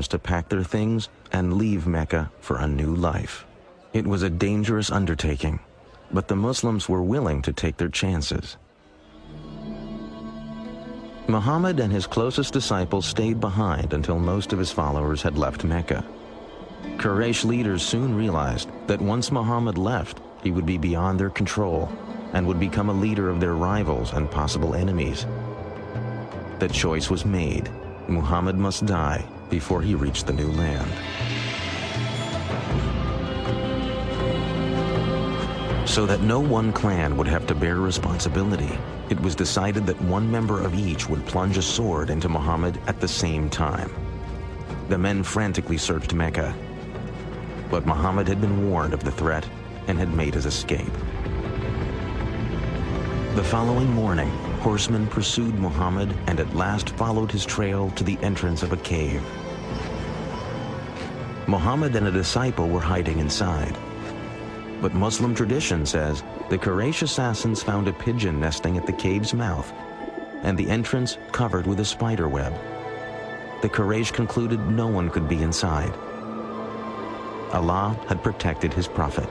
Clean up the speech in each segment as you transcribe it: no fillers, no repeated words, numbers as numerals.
Muslims to pack their things and leave Mecca for a new life. It was a dangerous undertaking, but the Muslims were willing to take their chances. Muhammad and his closest disciples stayed behind until most of his followers had left Mecca. Quraysh leaders soon realized that once Muhammad left, he would be beyond their control and would become a leader of their rivals and possible enemies. The choice was made. Muhammad must die before he reached the new land. So that no one clan would have to bear responsibility, it was decided that one member of each would plunge a sword into Muhammad at the same time. The men frantically searched Mecca, but Muhammad had been warned of the threat and had made his escape. The following morning, horsemen pursued Muhammad and at last followed his trail to the entrance of a cave. Muhammad and a disciple were hiding inside. But Muslim tradition says the Quraysh assassins found a pigeon nesting at the cave's mouth and the entrance covered with a spider web. The Quraysh concluded no one could be inside. Allah had protected his prophet.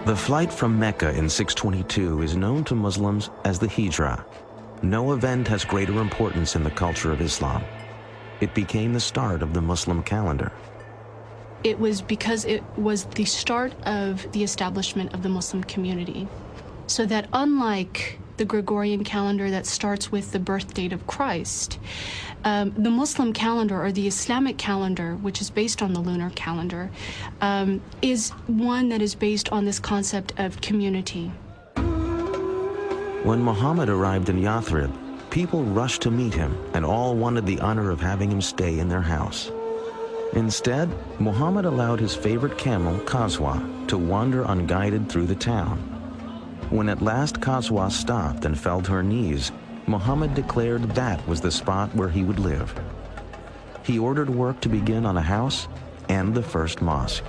The flight from Mecca in 622 is known to Muslims as the Hijrah. No event has greater importance in the culture of Islam. It became the start of the Muslim calendar. It was because it was the start of the establishment of the Muslim community. So that unlike the Gregorian calendar that starts with the birth date of Christ, the Muslim calendar, or the Islamic calendar, which is based on the lunar calendar, is one that is based on this concept of community. When Muhammad arrived in Yathrib, people rushed to meet him and all wanted the honor of having him stay in their house. Instead, Muhammad allowed his favorite camel, Qaswa, to wander unguided through the town. When at last Qaswa stopped and fell to her knees, Muhammad declared that was the spot where he would live. He ordered work to begin on a house and the first mosque.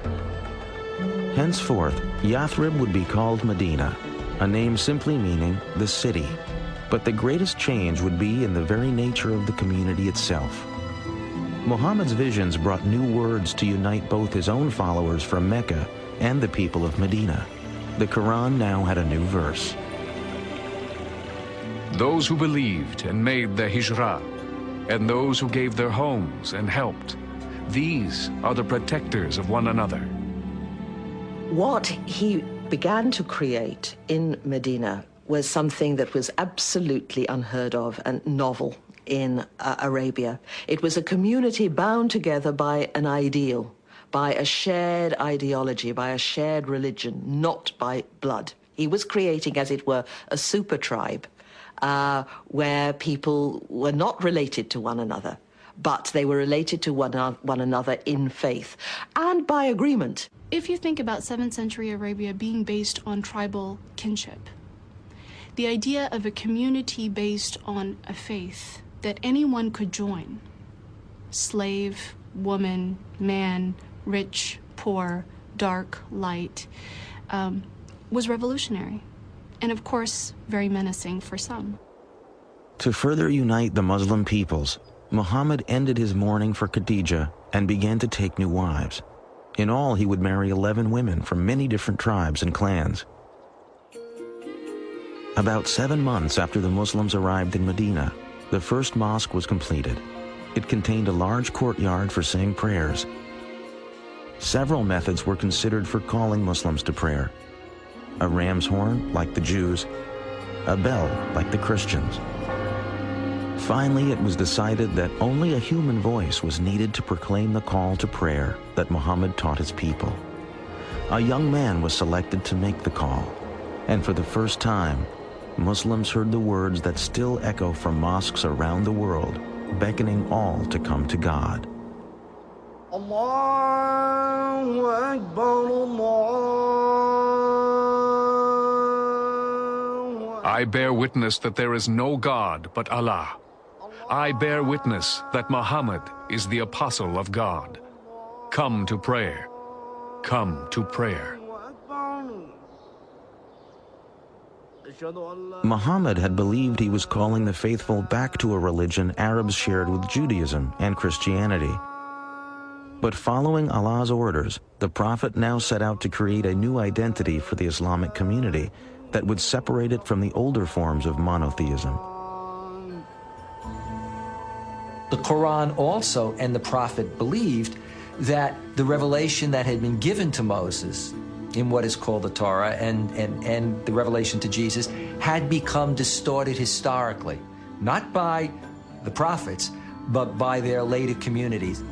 Henceforth, Yathrib would be called Medina, a name simply meaning the city. But the greatest change would be in the very nature of the community itself. Muhammad's visions brought new words to unite both his own followers from Mecca and the people of Medina. The Quran now had a new verse. Those who believed and made the Hijrah, and those who gave their homes and helped, these are the protectors of one another. What he began to create in Medina was something that was absolutely unheard of and novel in Arabia. It was a community bound together by an ideal, by a shared ideology, by a shared religion, not by blood. He was creating, as it were, a super tribe where people were not related to one another, but they were related to one another in faith and by agreement. If you think about 7th century Arabia being based on tribal kinship, the idea of a community based on a faith that anyone could join, slave, woman, man, rich, poor, dark, light, was revolutionary, and of course, very menacing for some. To further unite the Muslim peoples, Muhammad ended his mourning for Khadijah and began to take new wives. In all, he would marry 11 women from many different tribes and clans. About 7 months after the Muslims arrived in Medina, the first mosque was completed. It contained a large courtyard for saying prayers. Several methods were considered for calling Muslims to prayer. A ram's horn, like the Jews, a bell, like the Christians. Finally, it was decided that only a human voice was needed to proclaim the call to prayer that Muhammad taught his people. A young man was selected to make the call, and for the first time, Muslims heard the words that still echo from mosques around the world, beckoning all to come to God. Allahu Akbar, Allahu Akbar. I bear witness that there is no God but Allah. I bear witness that Muhammad is the apostle of God. Come to prayer. Come to prayer. Muhammad had believed he was calling the faithful back to a religion Arabs shared with Judaism and Christianity. But following Allah's orders, the Prophet now set out to create a new identity for the Islamic community that would separate it from the older forms of monotheism. The Quran also and the Prophet believed that the revelation that had been given to Moses in what is called the Torah and the revelation to Jesus had become distorted historically, not by the prophets, but by their later communities.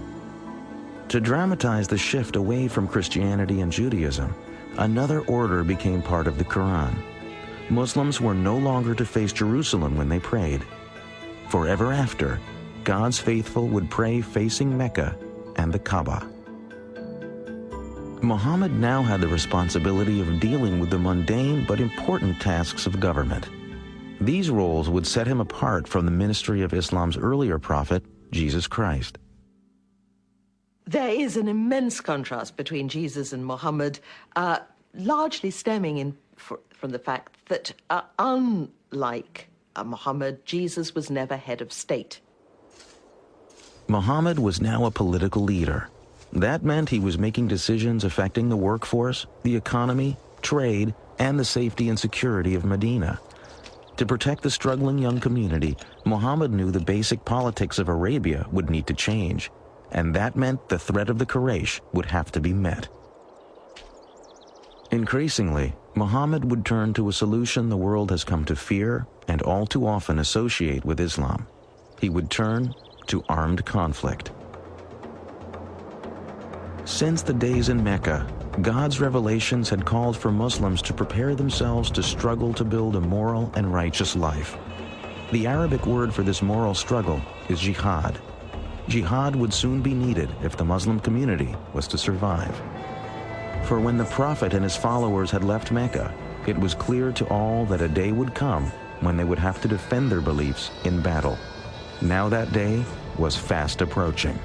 To dramatize the shift away from Christianity and Judaism, another order became part of the Quran. Muslims were no longer to face Jerusalem when they prayed. Forever after, God's faithful would pray facing Mecca and the Kaaba. Muhammad now had the responsibility of dealing with the mundane but important tasks of government. These roles would set him apart from the ministry of Islam's earlier prophet, Jesus Christ. There is an immense contrast between Jesus and Muhammad, largely stemming from the fact that, unlike Muhammad, Jesus was never head of state. Muhammad was now a political leader. That meant he was making decisions affecting the workforce, the economy, trade, and the safety and security of Medina. To protect the struggling young community, Muhammad knew the basic politics of Arabia would need to change, and that meant the threat of the Quraysh would have to be met. Increasingly, Muhammad would turn to a solution the world has come to fear and all too often associate with Islam. He would turn to armed conflict. Since the days in Mecca, God's revelations had called for Muslims to prepare themselves to struggle to build a moral and righteous life. The Arabic word for this moral struggle is jihad. Jihad would soon be needed if the Muslim community was to survive. For when the Prophet and his followers had left Mecca, it was clear to all that a day would come when they would have to defend their beliefs in battle. Now that day was fast approaching.